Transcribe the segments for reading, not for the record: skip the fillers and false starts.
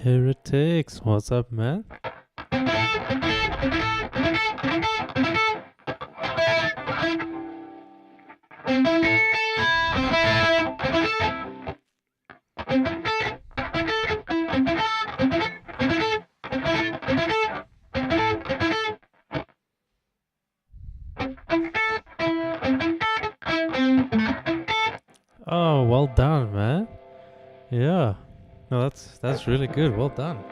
Heretics, what's up, man? Oh, well done, man. Yeah. No, that's really good. Well done.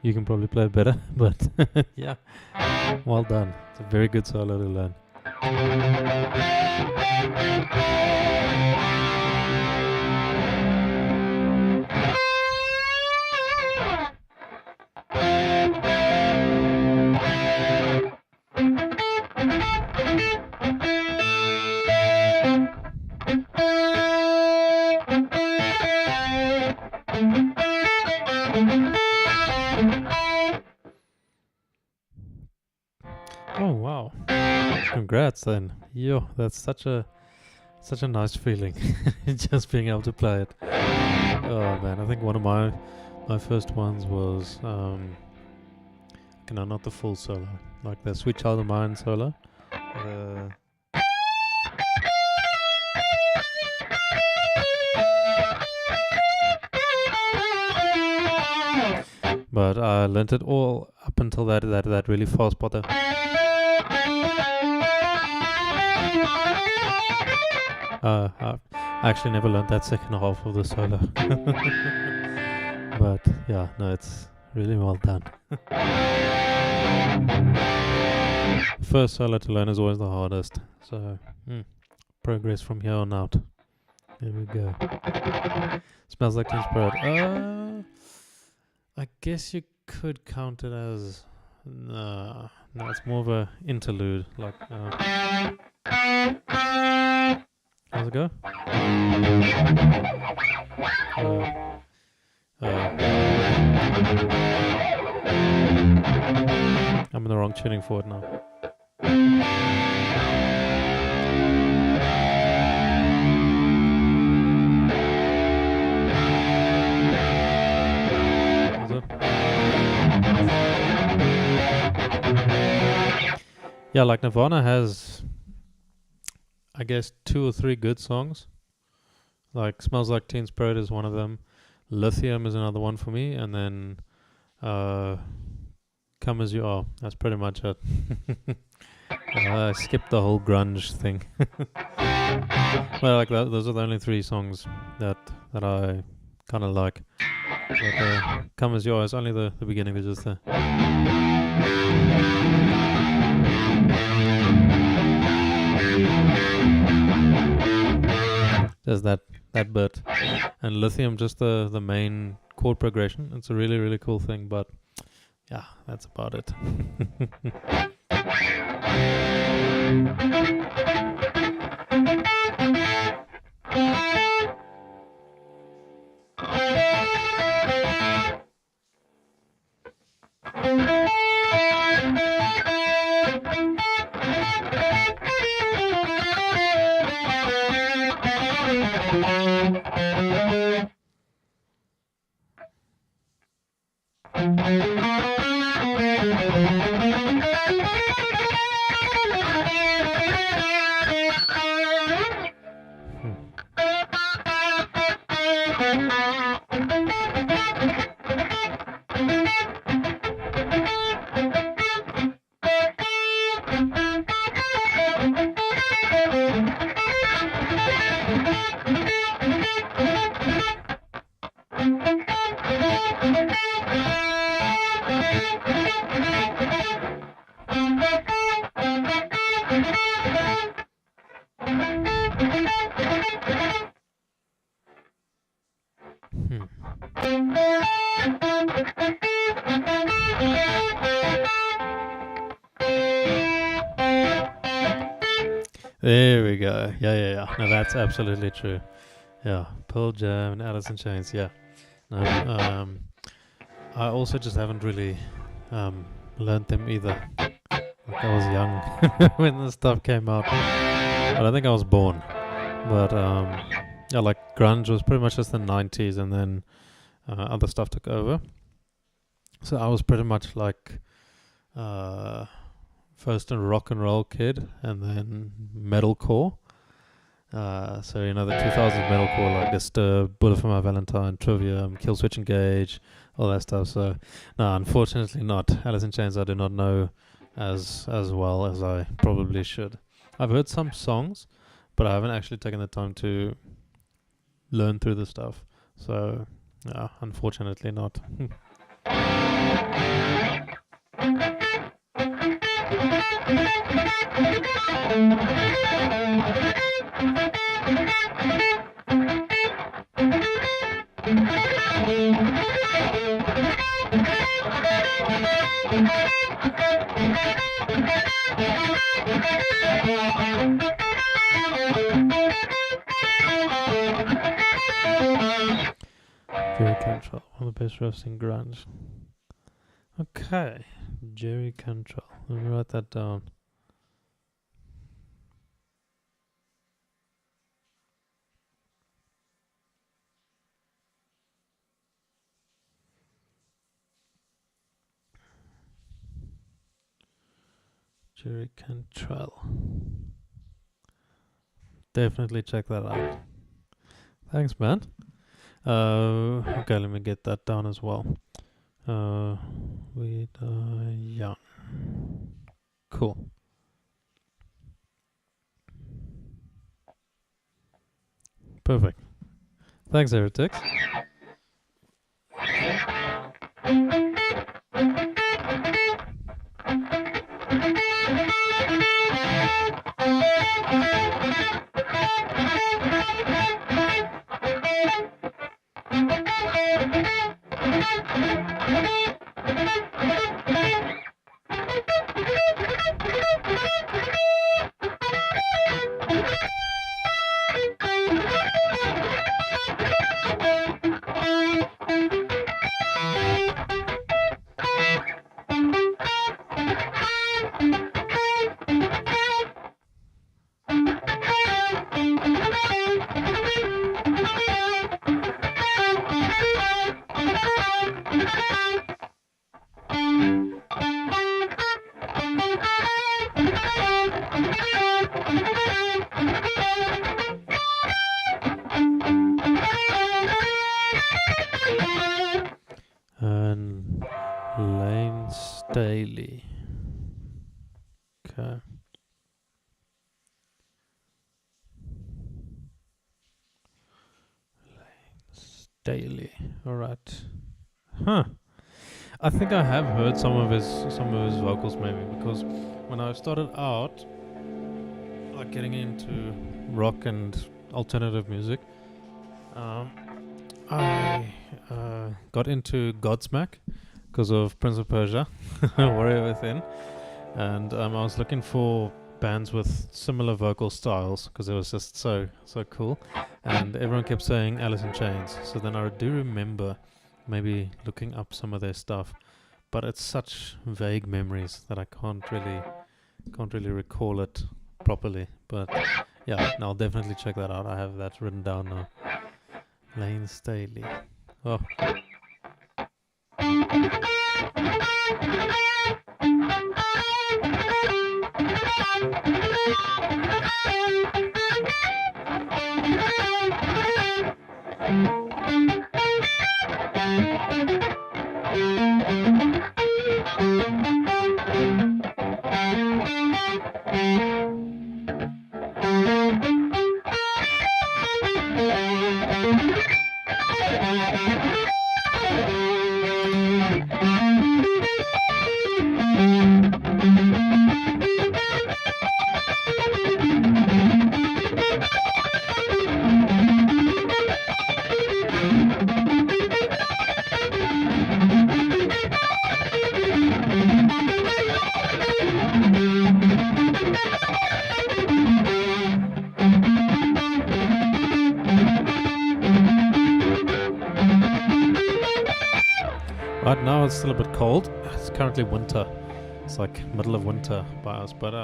You can probably play better, but yeah, well done. It's a very good solo to learn. Oh wow! Congrats then. Yo, that's such a nice feeling, just being able to play it. Oh man, I think one of my first ones was not the full solo, like the Sweet Child of Mine solo. But I learned it all up until that really fast part. I actually never learned that second half of the solo. But yeah, no, it's really well done. First solo to learn is always the hardest. So progress from here on out. There we go. Smells Like Teen Spirit. I guess you could count it as no, it's more of a interlude. Like how's it go? I'm in the wrong tuning for it now. Yeah, like Nirvana has, I guess, 2 or 3 good songs. Like Smells Like Teen Spirit is one of them. Lithium is another one for me. And then Come As You Are. That's pretty much it. I skipped the whole grunge thing. Well, like those are the only 3 songs that I kind of like. But Come As You Are is only the beginning. There's just the... There's that bit, and Lithium, just the main chord progression. It's a really, really cool thing, but yeah, that's about it. There we go. Yeah. No, that's absolutely true. Yeah, Pearl Jam and Alice in Chains. Yeah. No, I also just haven't really learned them either. Like I was young when this stuff came out. I don't think I was born. But yeah, like grunge was pretty much just the 90s, and then other stuff took over. So I was pretty much like first a rock and roll kid, and then metalcore. So you know the 2000s metalcore like Disturbed, Bullet for My Valentine, Trivium, Killswitch Engage, all that stuff. So no, unfortunately not. Alice in Chains I do not know as well as I probably should. I've heard some songs, but I haven't actually taken the time to learn through the stuff. So yeah, unfortunately not. Jerry Cantrell, one of the best refs in grunge. Okay, Jerry Cantrell. Let me write that down. Jerry Cantrell. Definitely check that out. Thanks, man. Okay, let me get that down as well. We die young. Cool. Perfect. Thanks, Heretics. And Lane Staley. Okay. Lane Staley. All right. Huh. I think I have heard some of his vocals maybe, because when I started out like getting into rock and alternative music, I got into Godsmack because of Prince of Persia, Warrior Within, and I was looking for bands with similar vocal styles because it was just so cool, and everyone kept saying Alice in Chains. So then I do remember maybe looking up some of their stuff, but it's such vague memories that I can't really recall it properly. But yeah, I'll definitely check that out. I have that written down now. Lane Staley. Oh. it's still a bit cold. It's currently winter. It's like middle of winter by us. But,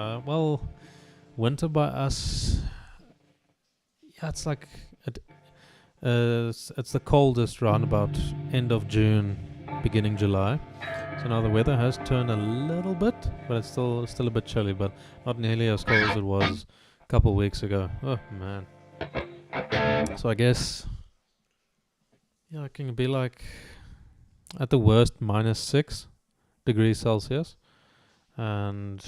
winter by us, yeah, it's like, it's the coldest round about end of June, beginning July. So now the weather has turned a little bit, but it's still a bit chilly, but not nearly as cold as it was a couple of weeks ago. Oh, man. So I guess, yeah, it can be like, at the worst, -6 degrees Celsius. And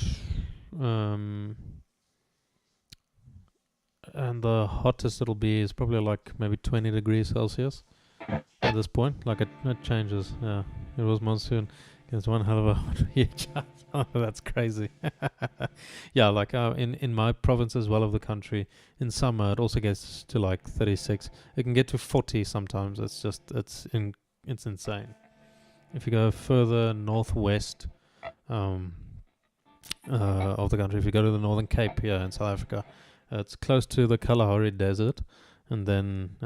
the hottest it'll be is probably like maybe 20 degrees Celsius at this point. Like it changes. Yeah, it was monsoon. It's one hell of a hot year. That's crazy. Yeah, like in my province as well of the country, in summer it also gets to like 36. It can get to 40 sometimes. It's insane. If you go further northwest of the country, if you go to the Northern Cape here in South Africa, it's close to the Kalahari Desert, and then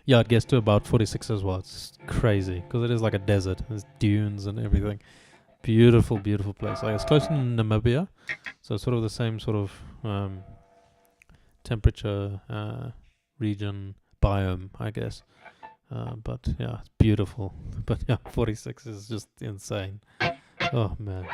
it gets to about 46 as well. It's crazy because it is like a desert. There's dunes and everything. Beautiful, beautiful place. Like it's close to Namibia, so it's sort of the same sort of temperature region biome, I guess. But yeah, it's beautiful. But yeah, 46 is just insane. Oh man.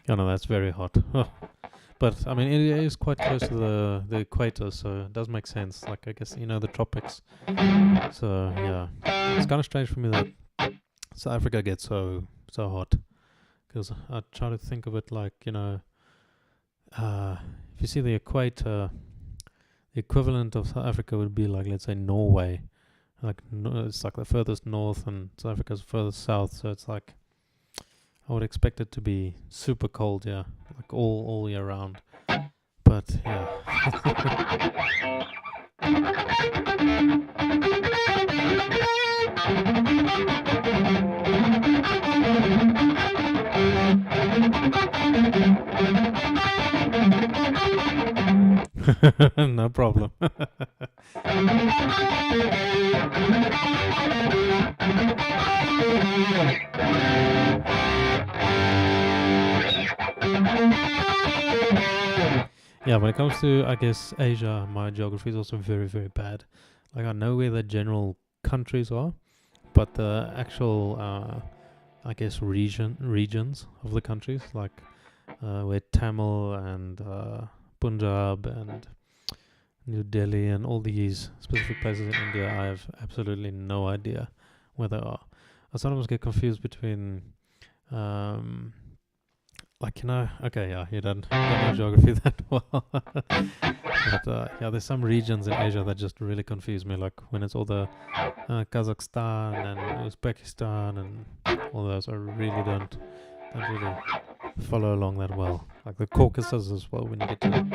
Oh no, that's very hot. Oh. But I mean, it is quite close to the equator, so it does make sense. Like I guess the tropics. So yeah, it's kind of strange for me that South Africa gets so hot, because I try to think of it like if you see the equator, the equivalent of South Africa would be like, let's say, Norway. Like it's like the furthest north, and South Africa's furthest south. So it's like I would expect it to be super cold, yeah, like all year round. But yeah. No problem. Yeah, when it comes to, I guess, Asia, my geography is also very, very bad. Like, I know where the general countries are, but the actual, I guess, regions of the countries, like where Tamil and Punjab and New Delhi and all these specific places in India, I have absolutely no idea where they are. I sometimes get confused between, you don't know geography that well. But there's some regions in Asia that just really confuse me, like when it's all the Kazakhstan and Uzbekistan and all those. I really don't really follow along that well. Like the Caucasus as well, when you get to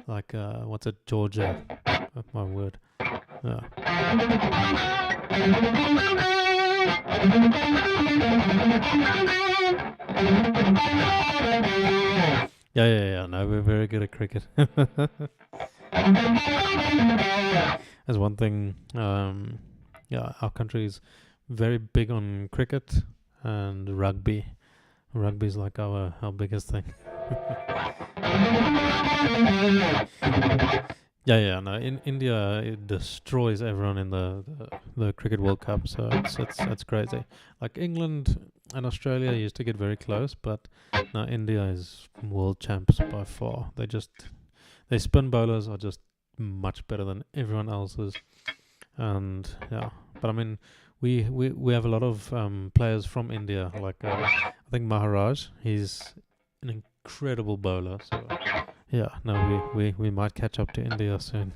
like what's it, Georgia. Oh, my word. Yeah. Yeah. No, we're very good at cricket. That's one thing. Our country is very big on cricket and rugby. Rugby is like our biggest thing. No. In India, it destroys everyone in the Cricket World Cup, so it's crazy. Like England and Australia used to get very close, but now India is world champs by far. Their spin bowlers are just much better than everyone else's, and yeah. But I mean, we have a lot of players from India. Like I think Maharaj, he's an incredible bowler. So yeah, no, we might catch up to India soon.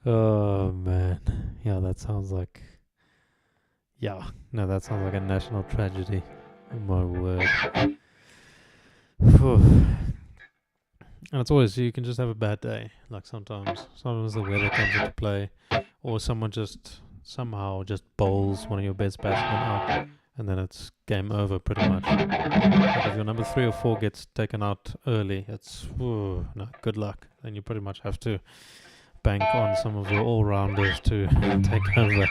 Oh man, yeah, that sounds like that sounds like a national tragedy. Oh my word. Phew. And it's always, you can just have a bad day. Like sometimes the weather comes into play, or someone just somehow just bowls one of your best batsmen out, and then it's game over pretty much. Like if your number 3 or 4 gets taken out early, it's no good luck. Then you pretty much have to bank on some of your all-rounders to take over.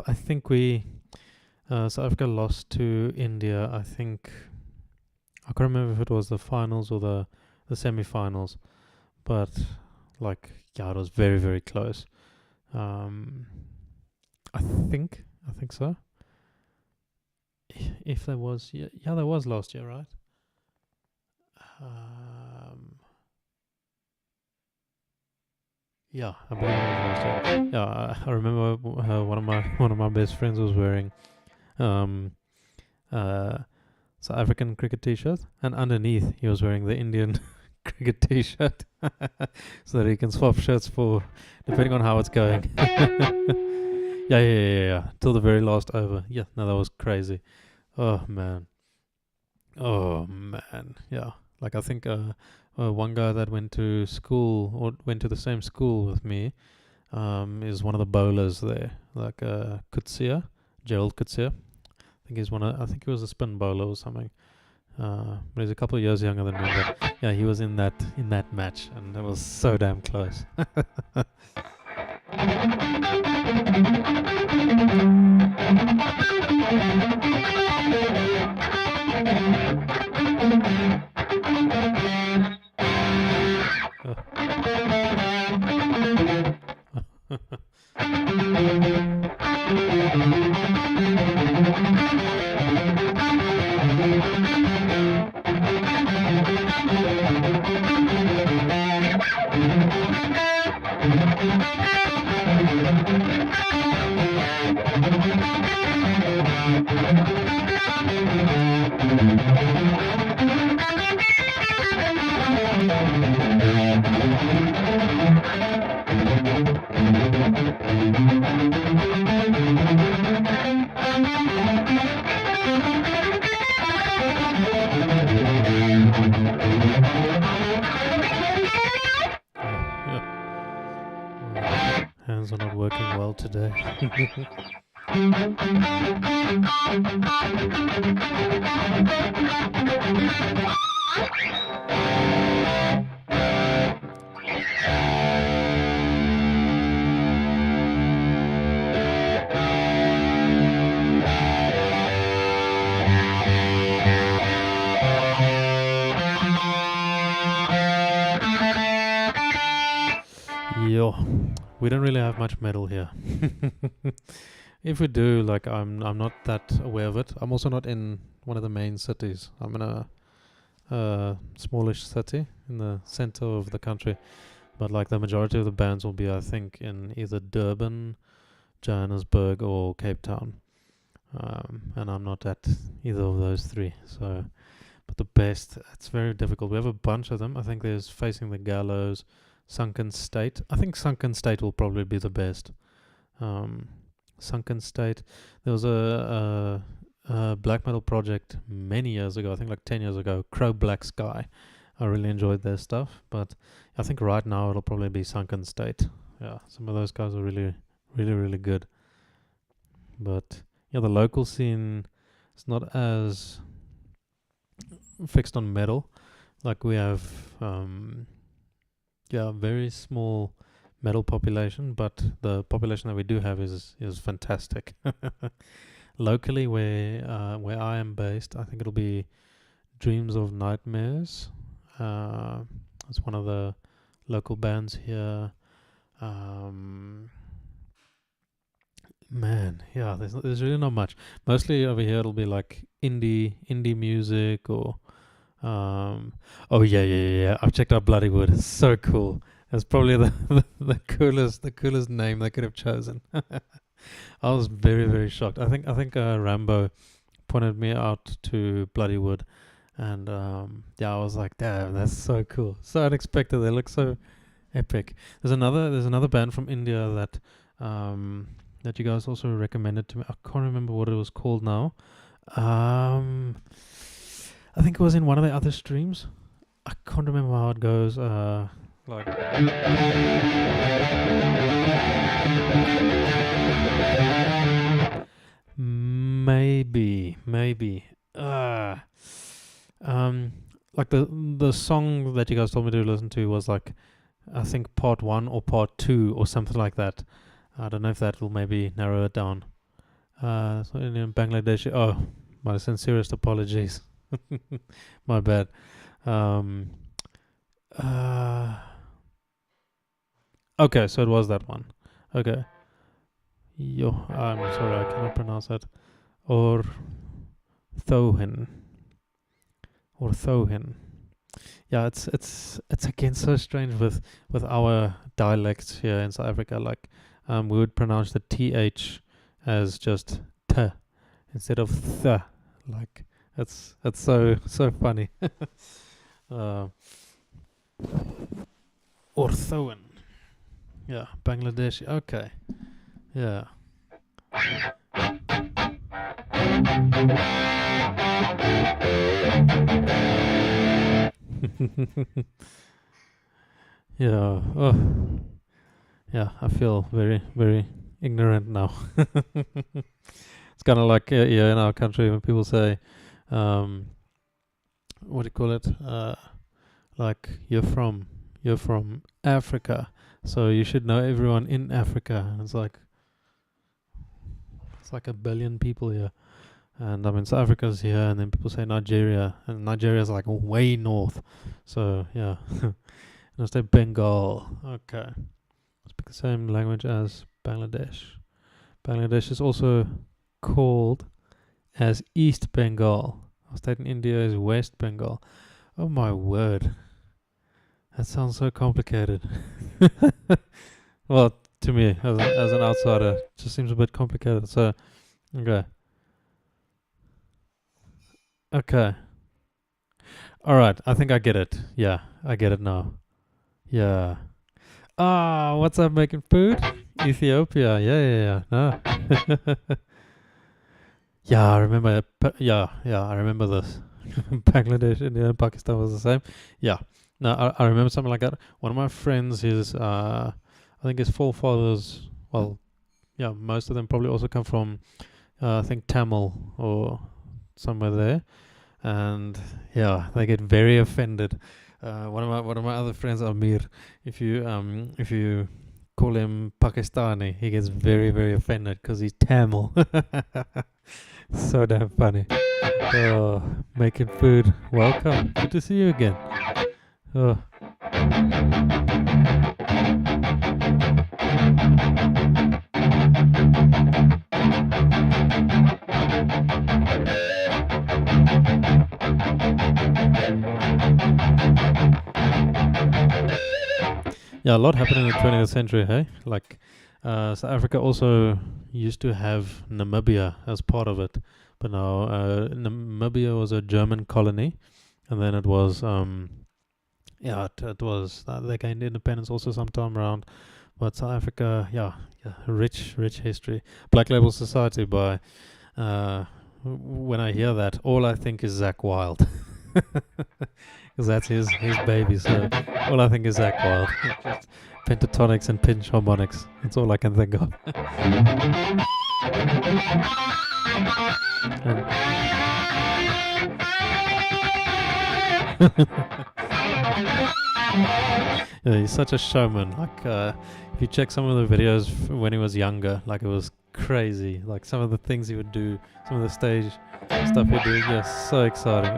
I think South Africa lost to India. I think I can't remember if it was the finals or the semi-finals, but it was very, very close. I think so. If there was, there was last year, right? Yeah, I believe it was last year. Yeah, I remember one of my best friends was wearing South African cricket T-shirt, and underneath he was wearing the Indian cricket T-shirt, so that he can swap shirts for depending on how it's going. Yeah. Till the very last over. Yeah, no, that was crazy. Oh man. Yeah. Like I think one guy that went to school or went to the same school with me is one of the bowlers there, like Gerald Coetzee. I think he was a spin bowler or something. But he's a couple of years younger than me. But yeah, he was in that match, and it was so damn close. Hands are not working well today. Yo, we don't really have much metal here. If we do, I'm not that aware of it. I'm also not in one of the main cities. I'm in a smallish city in the center of the country, but like the majority of the bands will be, I think, in either Durban, Johannesburg, or Cape Town. And I'm not at either of those three. So, but the best, it's very difficult. We have a bunch of them. I think there's Facing the Gallows, Sunken State. I think Sunken State will probably be the best. Sunken State. There was a black metal project many years ago, I think like 10 years ago, Crow Black Sky. I really enjoyed their stuff, but I think right now it'll probably be Sunken State. Yeah, some of those guys are really, really, really good. But yeah, the local scene is not as fixed on metal. Like we have, very small metal population, but the population that we do have is fantastic. Locally, where I am based, I think it'll be Dreams of Nightmares. It's one of the local bands here. Man, yeah, there's really not much. Mostly over here it'll be like indie music or oh yeah. I've checked out Bloodywood. It's so cool. It's probably the coolest name they could have chosen. I was very, very shocked. I think Rambo pointed me out to Bloodywood, and I was like, damn, that's so cool, so unexpected. They look so epic. There's another band from India that you guys also recommended to me. I can't remember what it was called now. I think it was in one of the other streams. I can't remember how it goes. Maybe. Like the song that you guys told me to listen to was like, I think part 1 or part 2 or something like that. I don't know if that will maybe narrow it down. So in Bangladesh. Oh, my sincerest apologies. My bad. Okay, so it was that one. Okay. I'm sorry, I cannot pronounce that. Or Thohin. Yeah, it's again so strange with our dialects here in South Africa. Like, we would pronounce the th as just t instead of th. Like, it's so funny. Or Thohin. Yeah, Bangladesh. Okay. Yeah. Yeah. Oh. Yeah, I feel very, very ignorant now. It's kind of like in our country when people say, what do you call it? Like you're from Africa, so you should know everyone in Africa. And it's like a billion people here. And I mean, South Africa's here, and then people say Nigeria, and Nigeria's like way north. So yeah, and I say Bengal. Okay, speak the same language as Bangladesh. Bangladesh is also called as East Bengal. Our state in India is West Bengal. Oh my word, that sounds so complicated. Well, to me as an outsider, it just seems a bit complicated. So Okay. Alright, I think I get it. Yeah, I get it now. Yeah. What's up, making food? Ethiopia. Yeah. No. Yeah, I remember. I remember this. Bangladesh, India, and Pakistan was the same. Yeah. No, I remember something like that. One of my friends, I think his forefathers, well, yeah, most of them probably also come from, I think Tamil or somewhere there, and yeah, they get very offended. One of my other friends, Amir, if you call him Pakistani, he gets very, very offended because he's Tamil. So damn funny. Oh, making food. Welcome. Good to see you again. Oh. Yeah, a lot happened in the 20th century, hey? Like, South Africa also used to have Namibia as part of it, but now Namibia was a German colony, and then it was, it was, they gained independence also sometime around, but South Africa, rich history. Black Label Society by, when I hear that, all I think is Zakk Wylde. Because that's his baby, so all I think is Zakk Wylde. Just pentatonics and pinch harmonics. That's all I can think of. Yeah, he's such a showman. Like, if you check some of the videos when he was younger, like it was crazy. Like some of the things he would do, some of the stage stuff he'd do, yeah, so exciting.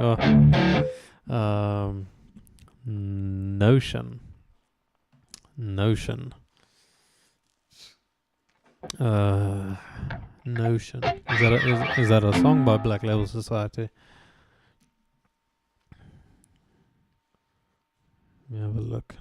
Notion. Notion. Is that a song by Black Label Society? Let me have a look.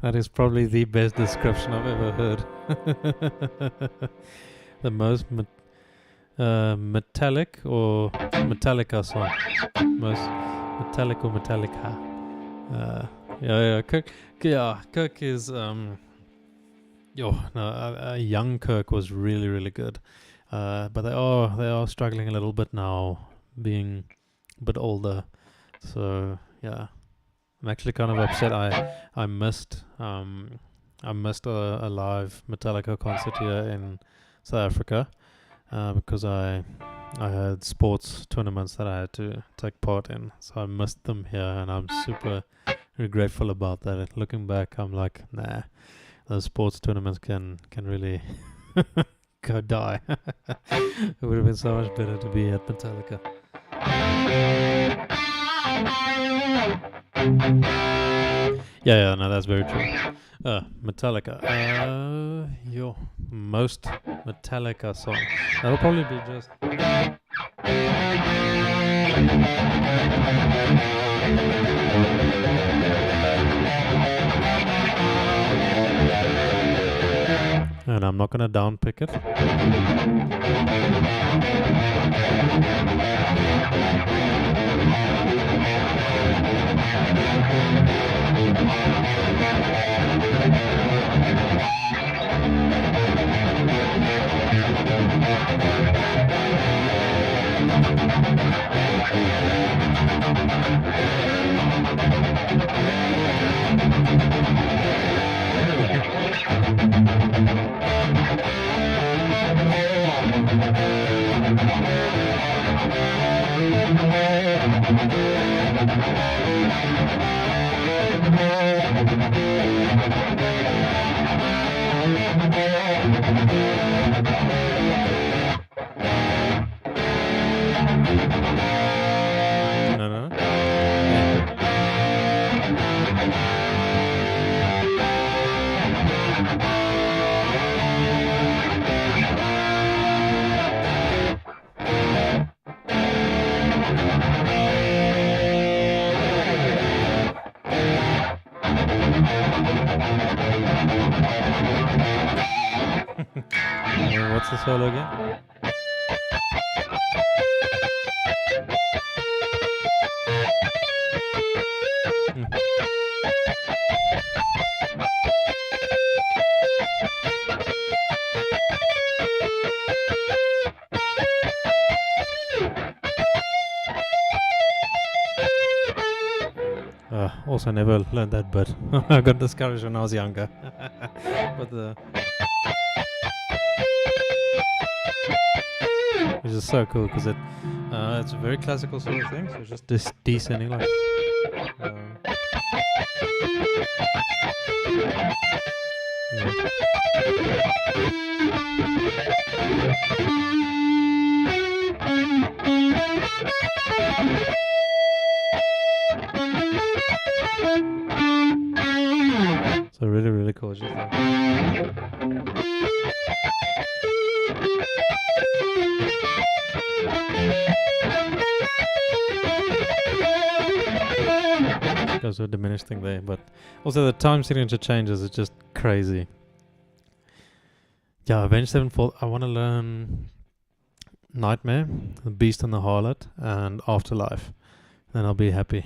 That is probably the best description I've ever heard. The most metallic or Metallica song. Most metallic or Metallica. Kirk is young Kirk was really, really good. But they are struggling a little bit now, being a bit older. So yeah, I'm actually kind of upset. I missed a live Metallica concert here in South Africa because I had sports tournaments that I had to take part in, so I missed them here, and I'm super regretful about that. Looking back, I'm like, nah, those sports tournaments can really go die. It would have been so much better to be at Metallica. Yeah, no, that's very true. Metallica. Your most Metallica song. That'll probably be just. And I'm not gonna downpick it. What's the solo again? Hmm. Also never learned that bit. I got discouraged when I was younger. But which is so cool because it's a very classical sort of thing. So just descending like. So really, really cool. Just goes to a diminished thing there, but also the time signature changes. It's just crazy. Yeah, Avenged Sevenfold. I want to learn Nightmare, The Beast and the Harlot, and Afterlife. Then I'll be happy.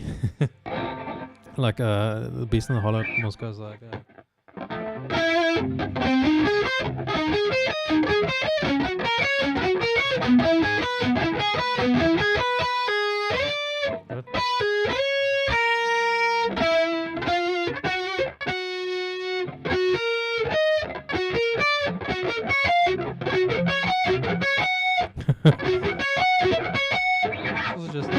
Like The Beast and the Harlot almost goes like. Just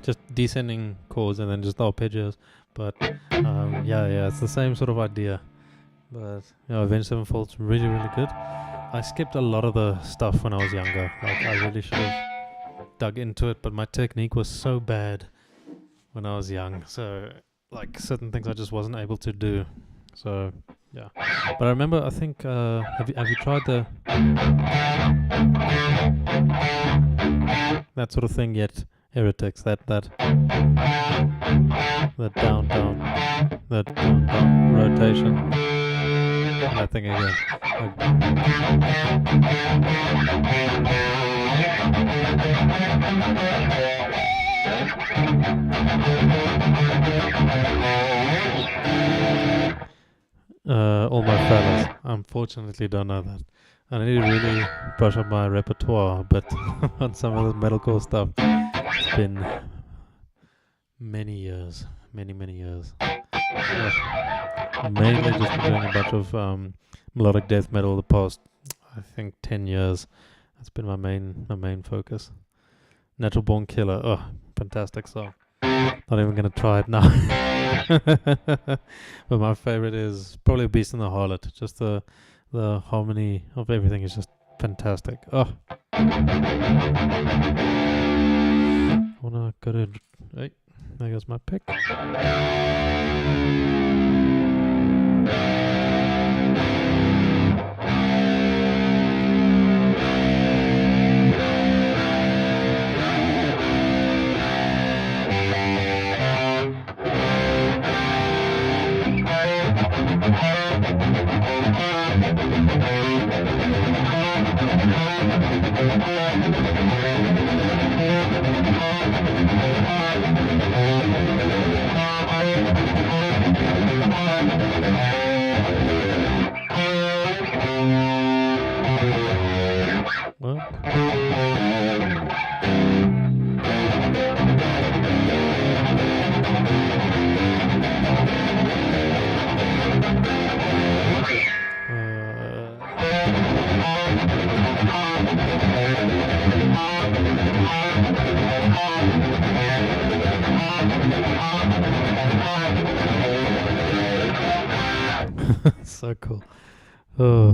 just descending chords and then just arpeggios, but yeah, it's the same sort of idea. But Avenged Sevenfold's really, really good. I skipped a lot of the stuff when I was younger. Like I really should have dug into it, but my technique was so bad when I was young. So like certain things I just wasn't able to do. So yeah, but I remember. I think have you tried that sort of thing yet? Heretics, that down rotation. That thing again. All my fellas, unfortunately, don't know that. I need to really brush up my repertoire, but on some of the metalcore stuff, it's been many years. Mainly just been doing a bunch of melodic death metal the past, I think, 10 years. That's been my main focus. Natural Born Killer, oh, fantastic song. Not even gonna try it now. But my favorite is probably Beast and the Harlot. Just the harmony of everything is just fantastic. Oh, I wanna go to. Hey, there goes my pick. So cool. Oh.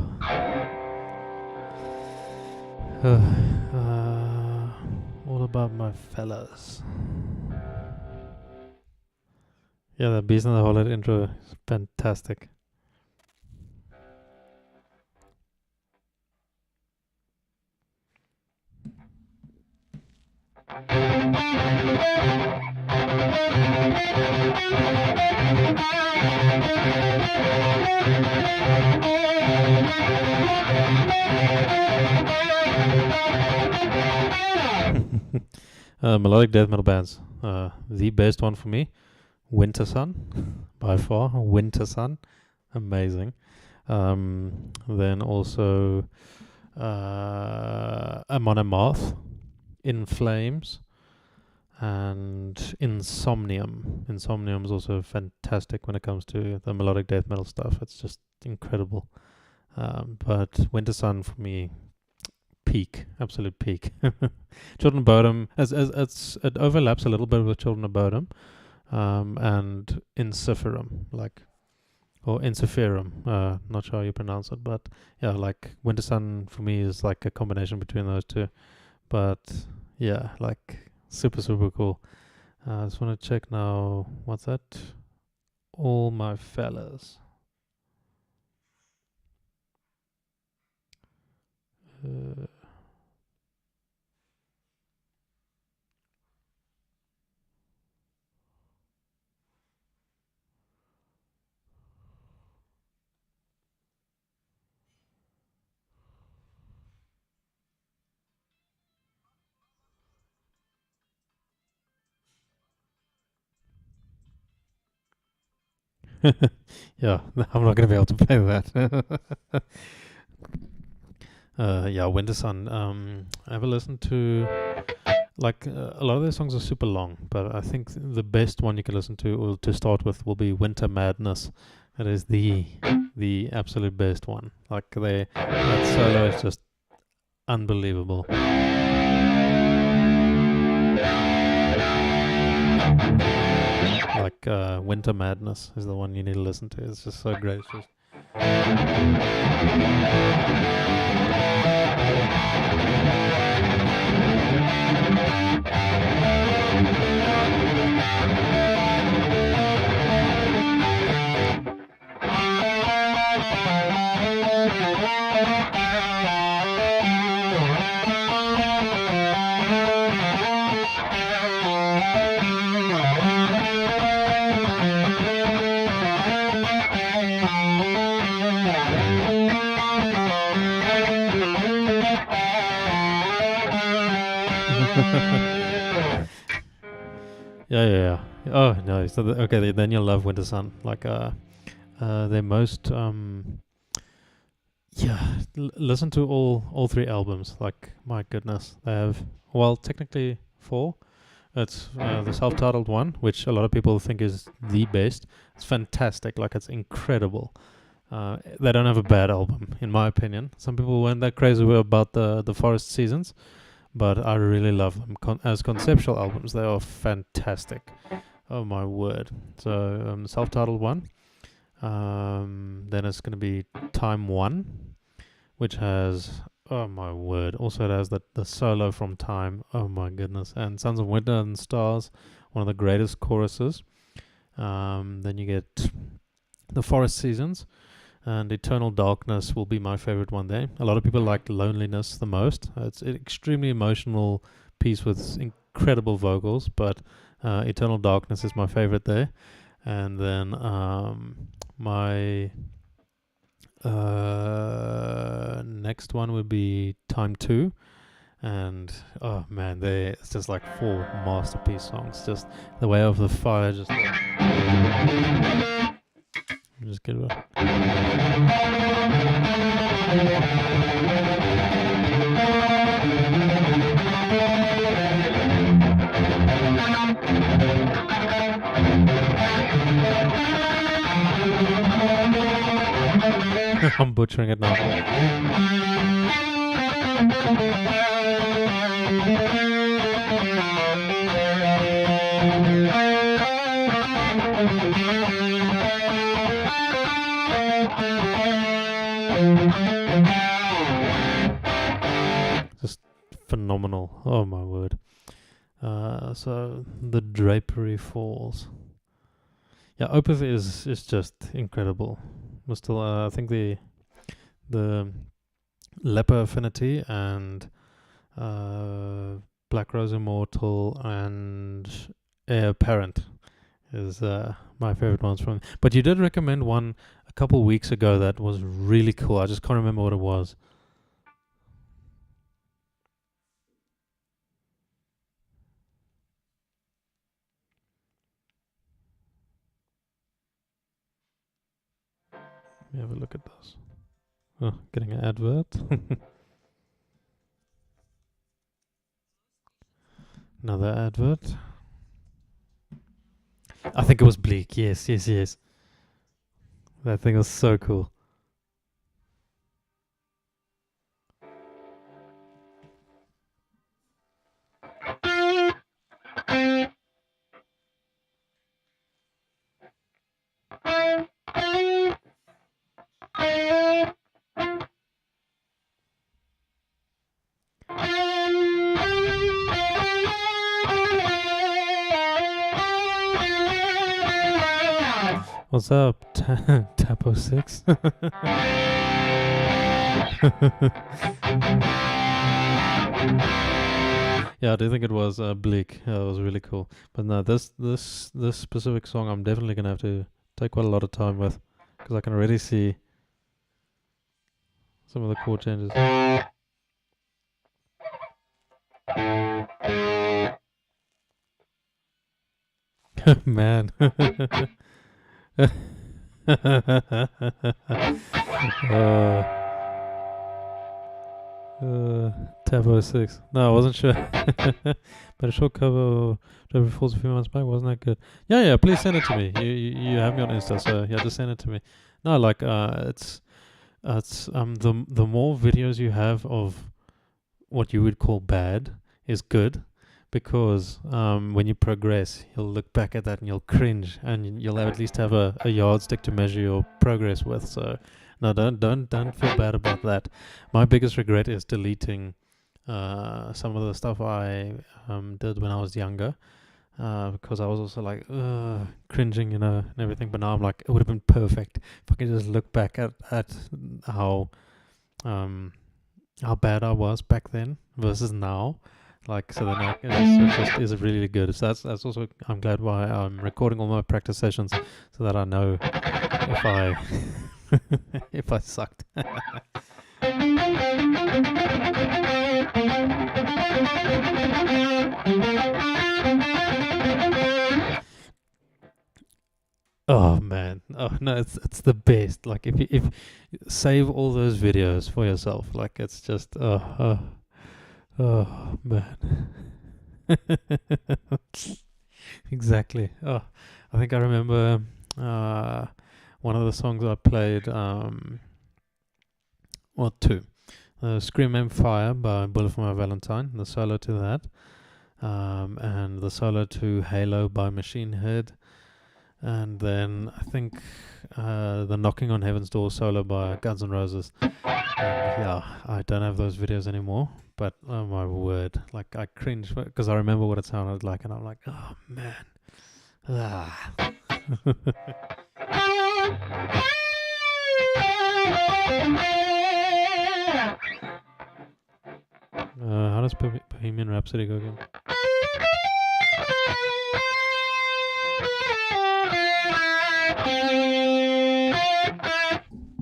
What about my fellas? Yeah, the Beast and the Harlot intro is fantastic. Melodic death metal bands. The best one for me, Winter Sun, by far. Winter Sun, amazing. Then also Amon Amarth, In Flames, and Insomnium. Insomnium is also fantastic when it comes to the melodic death metal stuff. It's just incredible. But Winter Sun for me, peak, absolute peak. Children of Bodom, as it overlaps a little bit with Children of Bodom, and Inciferum, or Inciferum. Not sure how you pronounce it, but yeah, like Winter Sun for me is like a combination between those two. But yeah, like super cool. I just want to check now. What's that? All My Fellas. Yeah, I'm not going to be able to play that. Yeah, Winter Sun. I ever listened to a lot of their songs are super long, but I think the best one you can listen to, or to start with, will be Winter Madness. That is the absolute best one. Like that solo is just unbelievable. Like Winter Madness is the one you need to listen to. It's just so great. It's just yeah. Oh no, so okay, then you'll love Winter Sun. Like their most listen to all three albums. Like my goodness, they have technically 4. It's the self-titled one, which a lot of people think is the best. It's fantastic. Like it's incredible. They don't have a bad album, in my opinion. Some people weren't that crazy about the Forest Seasons, but I really love them as conceptual albums. They are fantastic. Oh my word! So the self-titled one. Then it's going to be Time 1, which has, oh my word, also it has the solo from Time, oh my goodness, and Sons of Winter and Stars, one of the greatest choruses. Then you get the Forest Seasons, and Eternal Darkness will be my favorite one there. A lot of people like Loneliness the most. It's an extremely emotional piece with incredible vocals, but Eternal Darkness is my favorite there. And then my next one would be Time 2. And oh man, it's just like 4 masterpiece songs. Just The Way of the Fire, just get it up. I'm butchering it now. Just phenomenal. Oh my word. So the Drapery Falls. Yeah, Opeth is just incredible. But still, I think the Leper Affinity and Black Rose Immortal and Heir Apparent is my favorite ones from. But you did recommend one a couple weeks ago that was really cool. I just can't remember what it was. Let me have a look at this. Oh, getting an advert. Another advert. I think it was Bleak. Yes, yes, yes. That thing was so cool. What's up, Tapo 6? Yeah, I do think it was Bleak. It was really cool. But no, this specific song, I'm definitely gonna have to take quite a lot of time with, because I can already see some of the chord changes. Man. Tavo 6. No, I wasn't sure. But a short cover of Driver Falls a few months back, wasn't that good? Yeah, please send it to me. You have me on Insta, so yeah, just send it to me. No, like it's the more videos you have of what you would call bad is good, because when you progress, you'll look back at that and you'll cringe, and you'll at least have a yardstick to measure your progress with. So no, don't feel bad about that. My biggest regret is deleting some of the stuff I did when I was younger, because I was also like cringing, and everything. But now I'm like, it would have been perfect if I could just look back at how bad I was back then versus now. Like, so then it just is really good. So that's also, I'm glad why I'm recording all my practice sessions, so that I know if I if I sucked. Oh man, oh no, it's the best. Like if you save all those videos for yourself, like it's just oh man. Exactly. Oh, I think I remember one of the songs I played. Well, two. Scream and Fire by Bullet for My Valentine, the solo to that, and the solo to Halo by Machine Head, and then I think the Knocking on Heaven's Door solo by Guns N' Roses. And yeah, I don't have those videos anymore, but oh my word, like I cringe because I remember what it sounded like, and I'm like, oh man. How does Bohemian Rhapsody go again?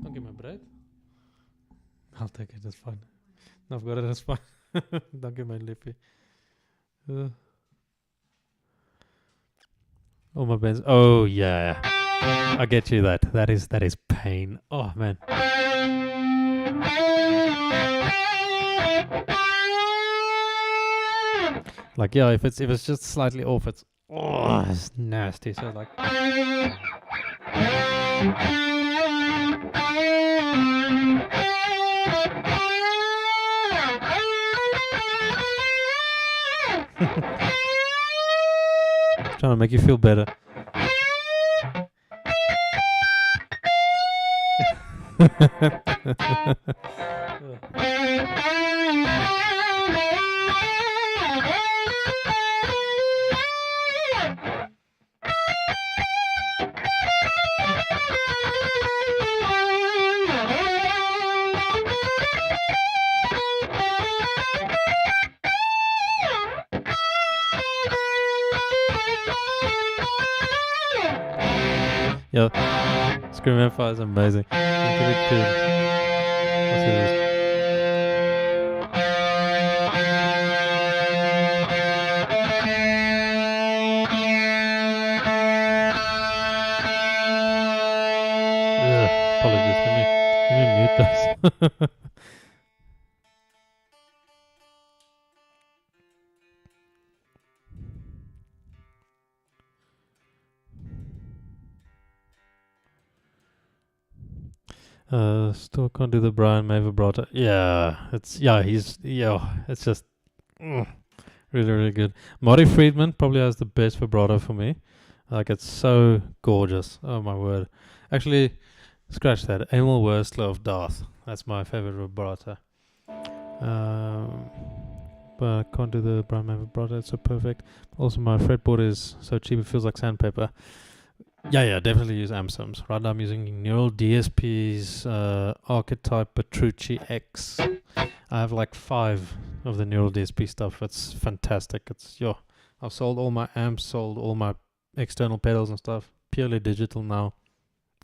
Don't give me a bread. I'll take it, that's fine. No, I've got it, that's fine. Don't give my lippy. Oh, my bands. Oh, yeah. I get you that. That is pain. Oh, man. Like, yeah, if it's just slightly off, it's nasty. So like, trying to make you feel better. Yeah, Scream Empire is amazing. Look at it too. Let's see this. Apologies, let me mute this. Still can't do the Brian May vibrato. It's just really, really good. Marty Friedman probably has the best vibrato for me. Like, it's so gorgeous. Oh my word. Actually, scratch that. Emil Wursler of Darth. That's my favorite vibrato. But I can't do the Brian May vibrato. It's so perfect. Also, my fretboard is so cheap it feels like sandpaper. Yeah, definitely use AmSims. Right now I'm using Neural DSP's Archetype Petrucci X. I have like 5 of the Neural DSP stuff. It's fantastic. I've sold all my amps, sold all my external pedals and stuff. Purely digital now.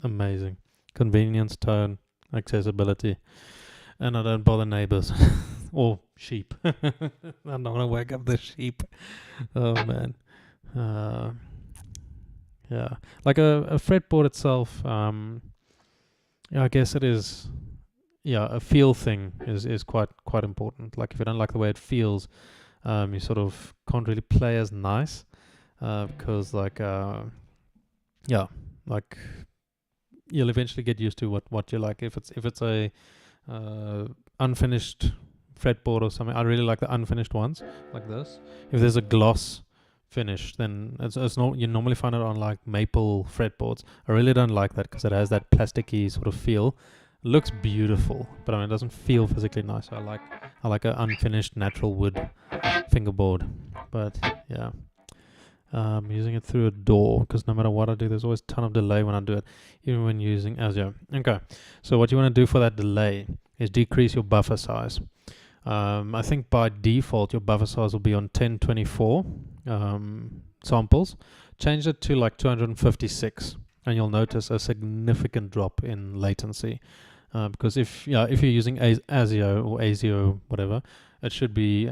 Amazing. Convenience, tone, accessibility. And I don't bother neighbors. Or sheep. I'm not going to wake up the sheep. Oh man. Yeah, like a fretboard itself, I guess it is, a feel thing is quite important. Like, if you don't like the way it feels, you sort of can't really play as nice, because like you'll eventually get used to what you like. If it's a unfinished fretboard or something, I really like the unfinished ones like this. If there's a gloss finish, then you normally find it on like maple fretboards. I really don't like that because it has that plasticky sort of feel. It looks beautiful, but I mean, it doesn't feel physically nice. I like an unfinished natural wood fingerboard. But yeah, I'm using it through a DAW because no matter what I do, there's always a ton of delay when I do it, even when using ASIO. Okay, so what you want to do for that delay is decrease your buffer size. I think by default your buffer size will be on 1024 samples. Change it to like 256 and you'll notice a significant drop in latency, because if you're using ASIO or ASIO whatever, it should be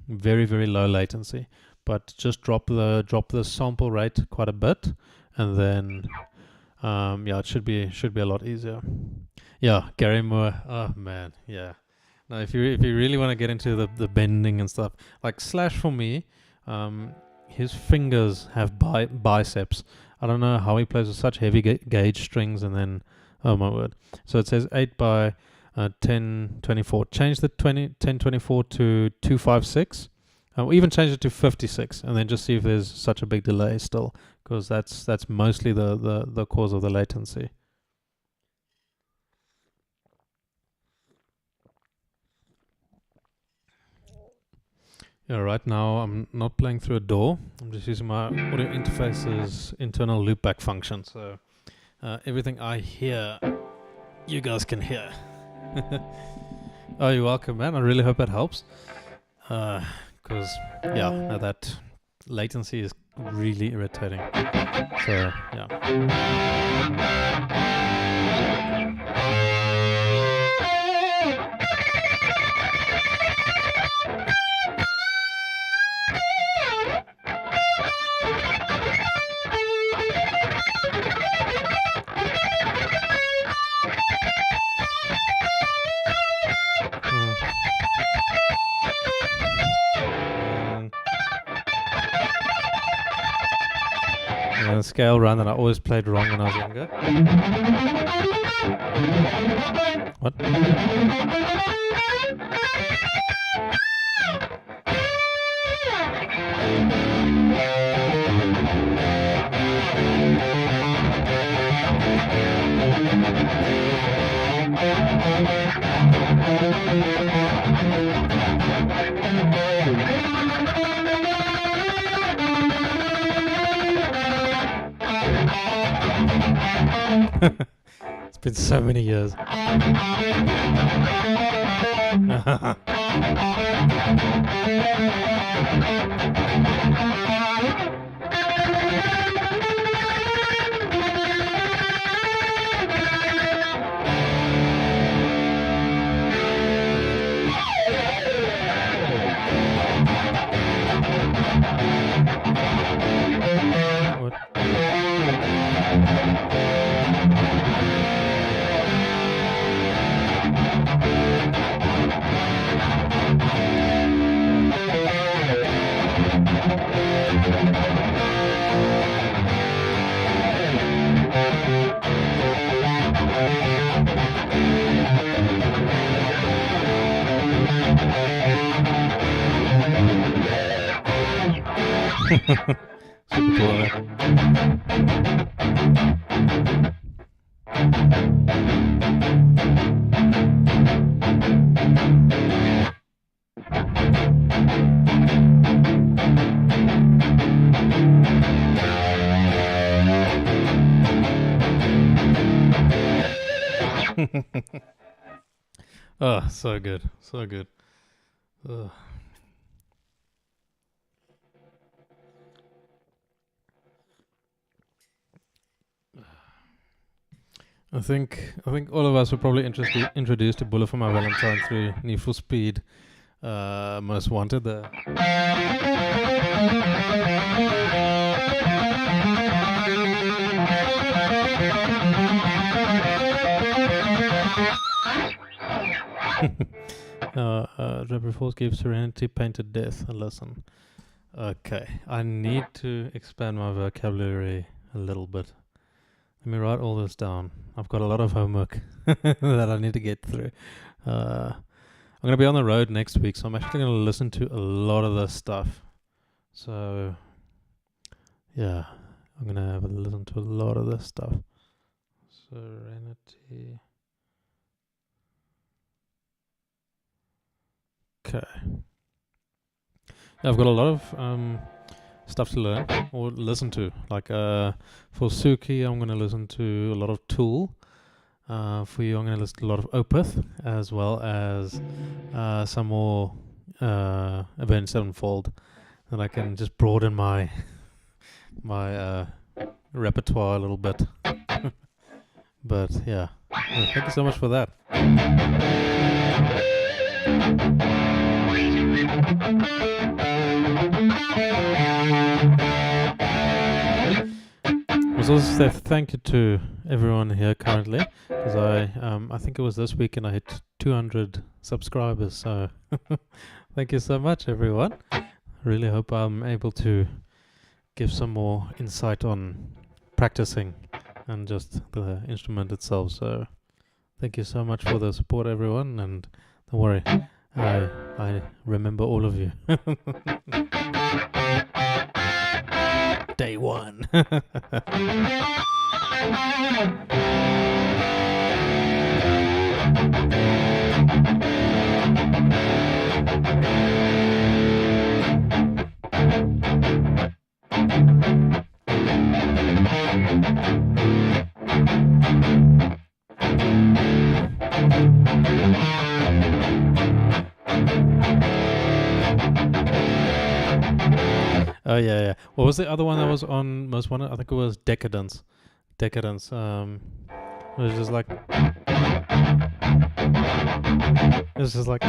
very, very low latency, but just drop the sample rate quite a bit, and then it should be a lot easier. Gary Moore, oh man, yeah. Now, if you really want to get into the bending and stuff, like Slash for me, his fingers have biceps. I don't know how he plays with such heavy gauge strings, and then, oh my word. So it says 8 by 1024. Change the 1024 to 256, or even change it to 56, and then just see if there's such a big delay still, because that's mostly the cause of the latency. Yeah, right now I'm not playing through a DAW. I'm just using my audio interface's internal loopback function. So everything I hear, you guys can hear. Oh, you're welcome, man. I really hope that helps. Because, that latency is really irritating. So, yeah. The scale run that I always played wrong when I was younger. What? It's been so many years. Super cool. Oh, so good. So good. Ugh. I think all of us were probably introduced to Bullet for My Valentine through Need for Speed Most Wanted. Rapper Force gave Serenity Painted Death a lesson. Okay, I need to expand my vocabulary a little bit. Let me write all this down. I've got a lot of homework that I need to get through. I'm going to be on the road next week, so I'm actually going to listen to a lot of this stuff. So, yeah, I'm going to have a listen to a lot of this stuff. Serenity. Okay. Yeah, I've got a lot of stuff to learn or listen to. Like for Suki, I'm going to listen to a lot of Tool. For you, I'm going to listen to a lot of Opeth, as well as some more Avenged Sevenfold, and I can just broaden my repertoire a little bit. But yeah, thank you so much for that. I was also say thank you to everyone here currently, because I think it was this weekend I hit 200 subscribers, so thank you so much everyone. I really hope I'm able to give some more insight on practicing and just the instrument itself. So thank you so much for the support everyone, and don't worry, I remember all of you. Day one. Oh yeah. What was the other one that was on Most Wanted? I think it was Decadence. It was just like. It was just like.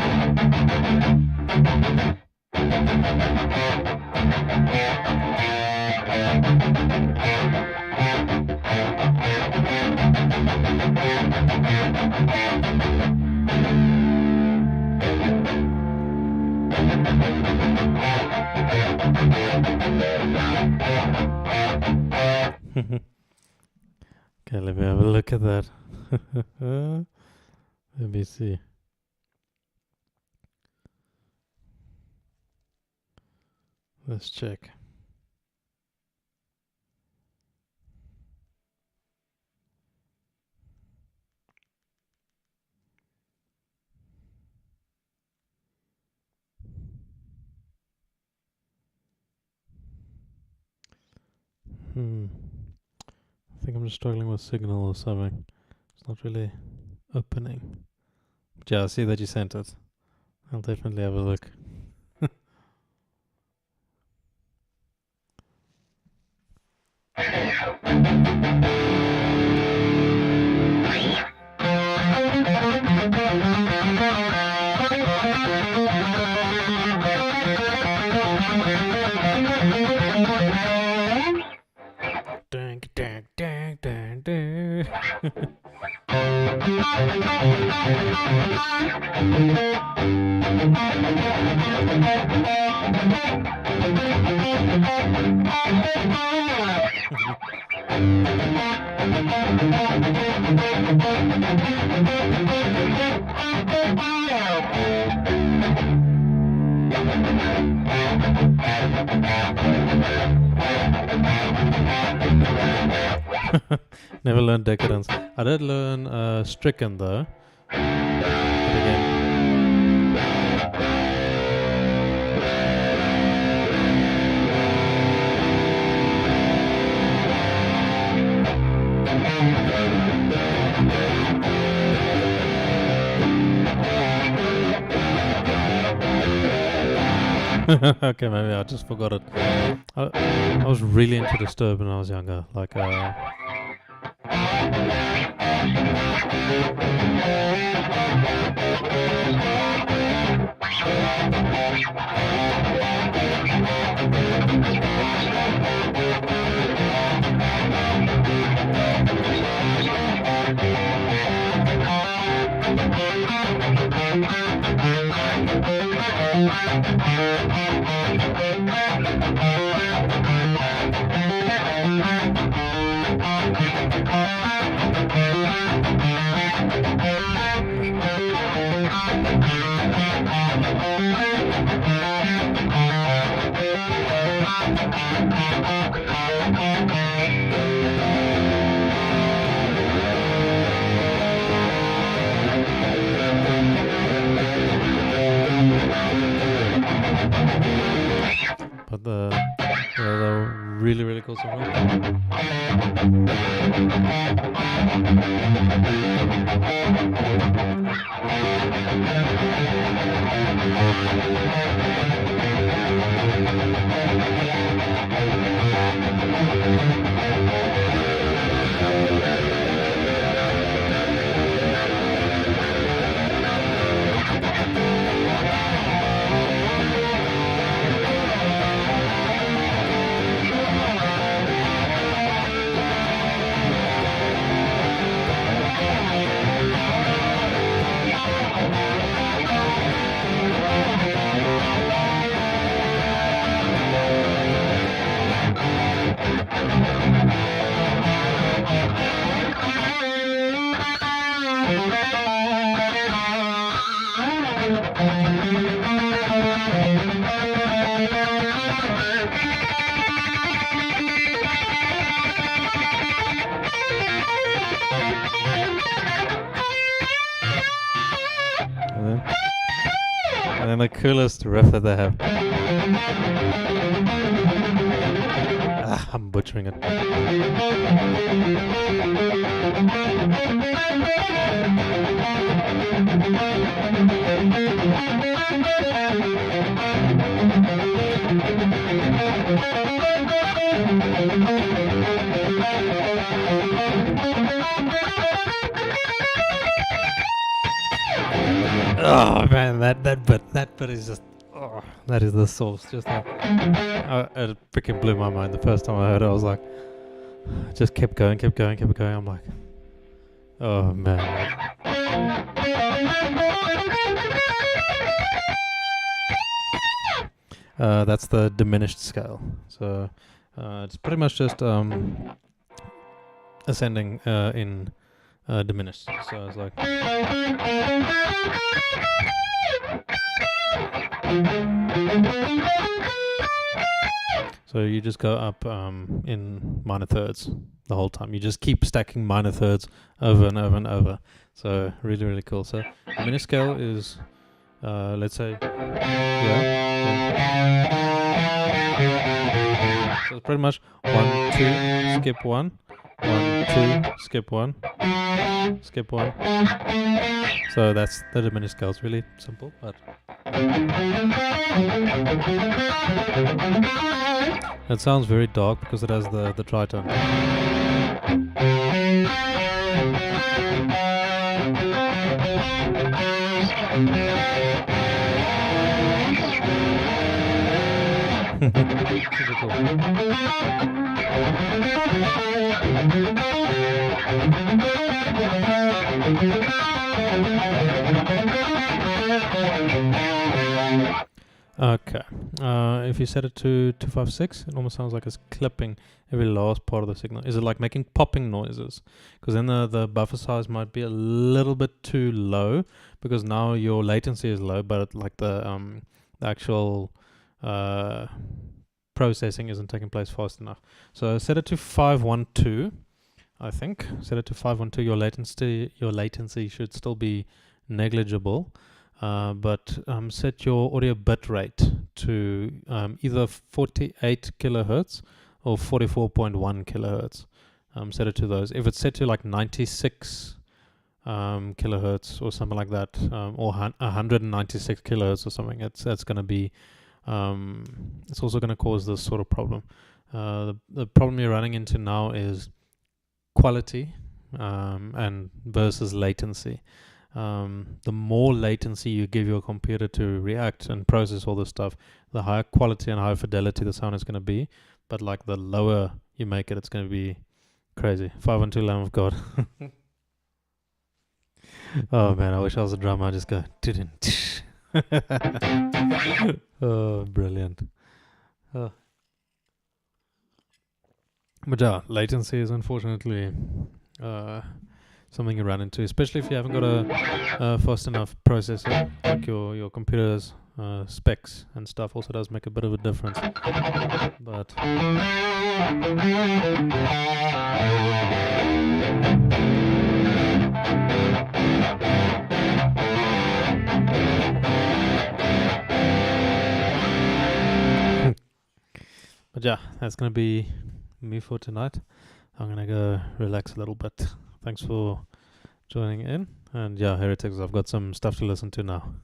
Okay, let me have a look at that. Let me see. Let's check. I think I'm just struggling with Signal or something. It's not really opening. But yeah, I see that you sent it. I'll definitely have a look. Dang, dang, dang, dang, dang. Never learned Decadence. I did learn Stricken though. But again, okay, maybe I just forgot it. I was really into Disturbed when I was younger. Like, but the really, really cool song. And then the coolest riff that they have. I'm butchering it. Oh man, that bit is just, oh, that is the sauce. Just like, it freaking blew my mind the first time I heard it. I was like, just kept going. I'm like, oh man. That's the diminished scale. So it's pretty much just ascending in diminished. So it's like. So you just go up in minor thirds the whole time. You just keep stacking minor thirds over and over and over. So really, really cool. So diminished scale is, let's say, so it's pretty much 1, 2, skip 1, 1, 2, skip 1, skip 1. So that's the diminished scale. It's really simple, but it sounds very dark because it has the tritone. Super cool. Okay, if you set it to 256, it almost sounds like it's clipping every last part of the signal. Is it like making popping noises? Because then the buffer size might be a little bit too low, because now your latency is low, but like the the actual processing isn't taking place fast enough. So set it to 512. I think set it to 512. Your latency should still be negligible, but set your audio bit rate to either 48 kilohertz or 44.1 kilohertz. Set it to those. If it's set to like 96 kilohertz or something like that, or 196 kilohertz or something, that's going to be it's also going to cause this sort of problem. The problem you're running into now is quality and versus latency. The more latency you give your computer to react and process all this stuff, the higher quality and higher fidelity the sound is going to be. But like the lower you make it, it's going to be crazy. 512 Lamb of God. Oh man, I wish I was a drummer. I just go. Oh, brilliant. But yeah, latency is unfortunately something you run into, especially if you haven't got a fast enough processor. Like your computer's specs and stuff also does make a bit of a difference. But but yeah, that's gonna be me for tonight. I'm gonna go relax a little bit. Thanks for joining in. And yeah, Heretics, I've got some stuff to listen to now.